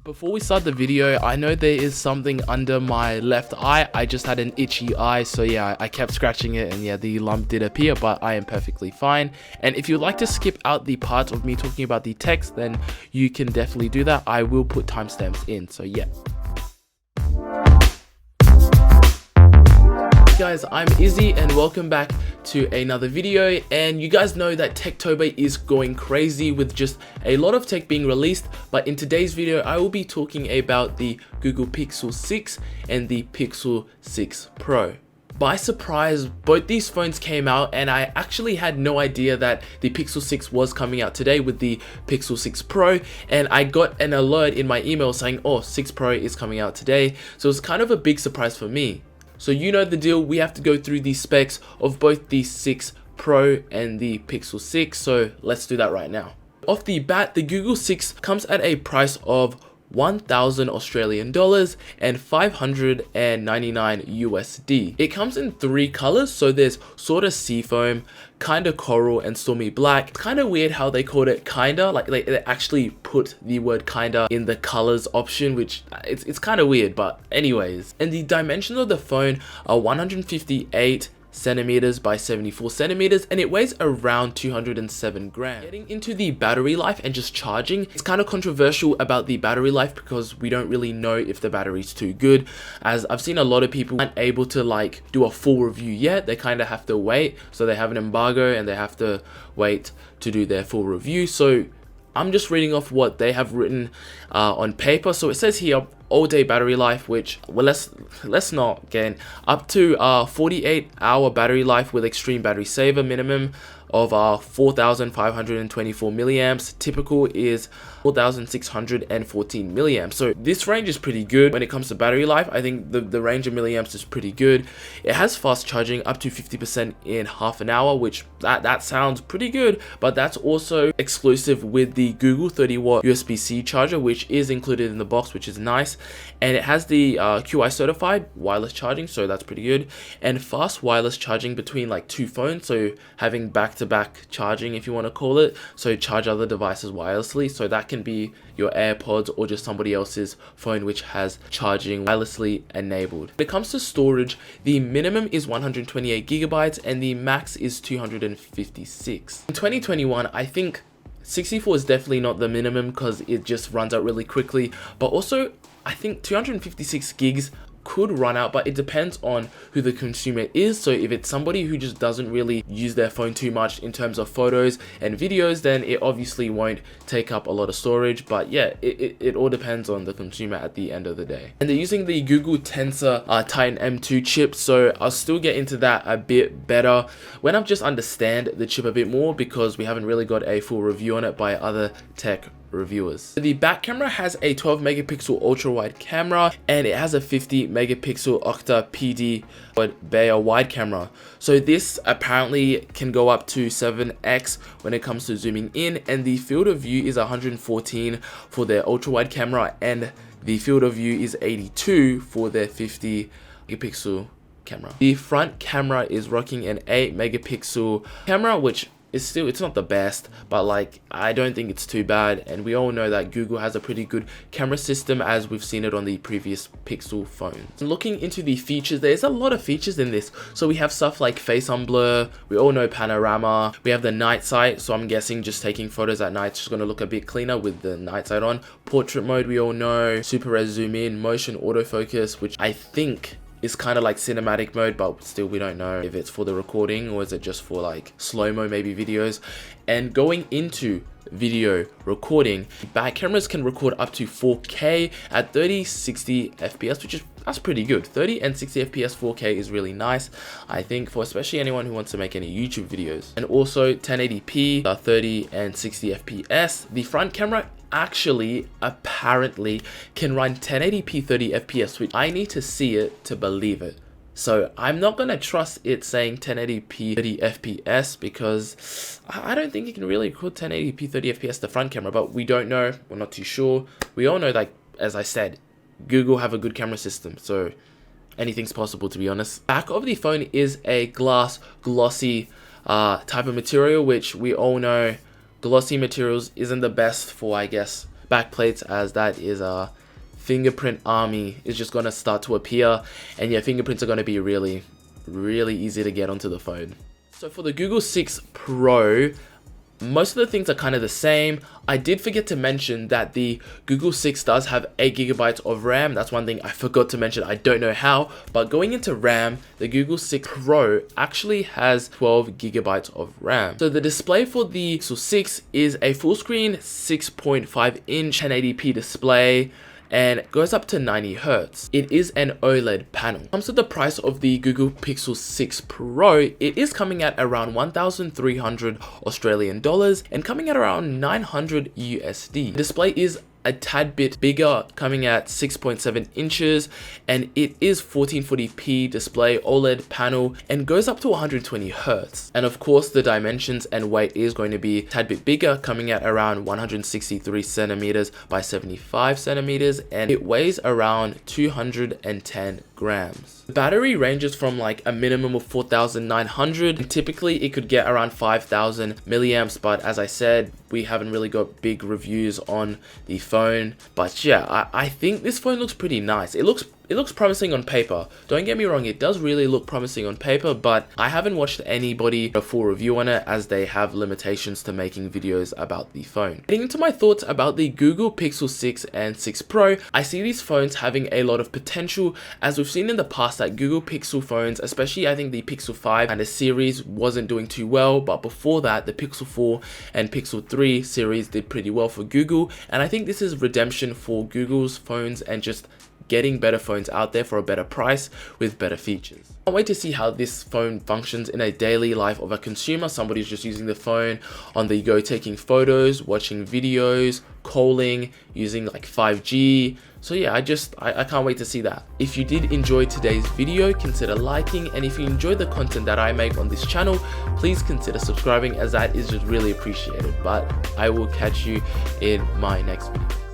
Before we start the video, I know there is something under my left eye. I just had an itchy eye, so yeah, I kept scratching it and yeah, the lump did appear, but I am perfectly fine. And if you'd like to skip out the parts of me talking about the text, then you can definitely do that. I will put timestamps in, so yeah. Guys, I'm Izzy and welcome back to another video. And you guys know that Techtober is going crazy with just a lot of tech being released, but in today's video I will be talking about the Google Pixel 6 and the Pixel 6 Pro. By surprise, both these phones came out and I actually had no idea that the Pixel 6 was coming out today with the Pixel 6 Pro, and I got an alert in my email saying, oh, 6 Pro is coming out today. So it's kind of a big surprise for me. So you know the deal, we have to go through the specs of both the 6 Pro and the Pixel 6, so let's do that right now. Off the bat, the Google 6 comes at a price of 1,000 Australian dollars and 599 USD. It comes in 3 colors, so there's sorta seafoam, kinda coral, and stormy black. It's kinda weird how they called it kinda, like they actually put the word kinda in the colors option, which it's kinda weird, but anyways. And the dimensions of the phone are 158 centimeters by 74 centimeters, and it weighs around 207 grams. Getting into the battery life and just charging, it's kind of controversial about the battery life because we don't really know if the battery's too good, as I've seen a lot of people aren't able to like do a full review yet. They kind of have to wait, so they have an embargo and they have to wait to do their full review. So I'm just reading off what they have written on paper. So it says here, all-day battery life, which, well, let's not get in, up to 48-hour battery life with extreme battery saver, minimum of 4,524 milliamps. Typical is 4,614 milliamps. So this range is pretty good when it comes to battery life. I think the range of milliamps is pretty good. It has fast charging up to 50% in half an hour, which that sounds pretty good, but that's also exclusive with the Google 30-watt USB-C charger, which is included in the box, which is nice. And it has the QI certified wireless charging, so that's pretty good, and fast wireless charging between like 2 phones, so having back-to-back charging, if you want to call it, so charge other devices wirelessly. So that can be your AirPods or just somebody else's phone which has charging wirelessly enabled. When it comes to storage, the minimum is 128 gigabytes and the max is 256. In 2021, I think 64 is definitely not the minimum because it just runs out really quickly, but also I think 256 gigs could run out, but it depends on who the consumer is. So if it's somebody who just doesn't really use their phone too much in terms of photos and videos, then it obviously won't take up a lot of storage. But yeah, it all depends on the consumer at the end of the day. And they're using the Google Tensor Titan M2 chip, so I'll still get into that a bit better when I just understand the chip a bit more, because we haven't really got a full review on it by other tech reviewers. The back camera has a 12 megapixel ultra wide camera and it has a 50 megapixel Octa PD Bayer wide camera. So this apparently can go up to 7x when it comes to zooming in, and the field of view is 114 for their ultra wide camera and the field of view is 82 for their 50 megapixel camera. The front camera is rocking an 8 megapixel camera, which it's not the best, but like I don't think it's too bad, and we all know that Google has a pretty good camera system as we've seen it on the previous Pixel phones. Looking into the features, there's a lot of features in this. So we have stuff like face unblur, we all know panorama, we have the night sight, so I'm guessing just taking photos at night is just going to look a bit cleaner with the night sight on. Portrait mode, we all know, super res zoom in, motion autofocus, which I think is kind of like cinematic mode, but still we don't know if it's for the recording or is it just for like slow-mo maybe videos. And going into video recording, back cameras can record up to 4K at 30-60 FPS, which is that's pretty good. 30 and 60 FPS 4K is really nice, I think, for especially anyone who wants to make any YouTube videos. And also 1080p 30 and 60 FPS. The front camera actually apparently can run 1080p 30 FPS, which I need to see it to believe it. So I'm not going to trust it saying 1080p 30 FPS because I don't think you can really record 1080p 30 FPS the front camera, but we don't know. We're not too sure. We all know, like, as I said, Google have a good camera system, so anything's possible, to be honest. Back of the phone is a glass glossy type of material, which we all know glossy materials isn't the best for, I guess, back plates, as that is a fingerprint army is just going to start to appear, and your fingerprints are going to be really easy to get onto the phone. So for the Google 6 Pro, most of the things are kind of the same. I did forget to mention that the Google 6 does have 8GB of RAM. That's one thing I forgot to mention. I don't know how, but going into RAM, the Google 6 Pro actually has 12GB of RAM. So the display for the Pixel 6 is a full screen 6.5 inch 1080p display, and goes up to 90 Hz. It is an OLED panel. Comes to the price of the Google Pixel 6 Pro, it is coming at around 1,300 Australian dollars and coming at around 900 USD. The display is a tad bit bigger, coming at 6.7 inches, and it is 1440p display OLED panel and goes up to 120 Hz. And of course the dimensions and weight is going to be a tad bit bigger, coming at around 163 centimeters by 75 centimeters, and it weighs around 210 grams. The battery ranges from like a minimum of 4,900, and typically it could get around 5,000 milliamps, but as I said, we haven't really got big reviews on the phone. But yeah, I think this phone looks pretty nice. It looks promising on paper. Don't get me wrong, it does really look promising on paper, but I haven't watched anybody do a full review on it, as they have limitations to making videos about the phone. Getting into my thoughts about the Google Pixel 6 and 6 Pro, I see these phones having a lot of potential, as we've seen in the past that Google Pixel phones, especially I think the Pixel 5 and the series, wasn't doing too well, but before that the Pixel 4 and Pixel 3 series did pretty well for Google, and I think this is redemption for Google's phones and just getting better phones out there for a better price with better features. I can't wait to see how this phone functions in a daily life of a consumer. Somebody's just using the phone on the go, taking photos, watching videos, calling, using like 5G. So yeah, I can't wait to see that. If you did enjoy today's video, consider liking, and if you enjoy the content that I make on this channel, please consider subscribing, as that is just really appreciated. But I will catch you in my next video.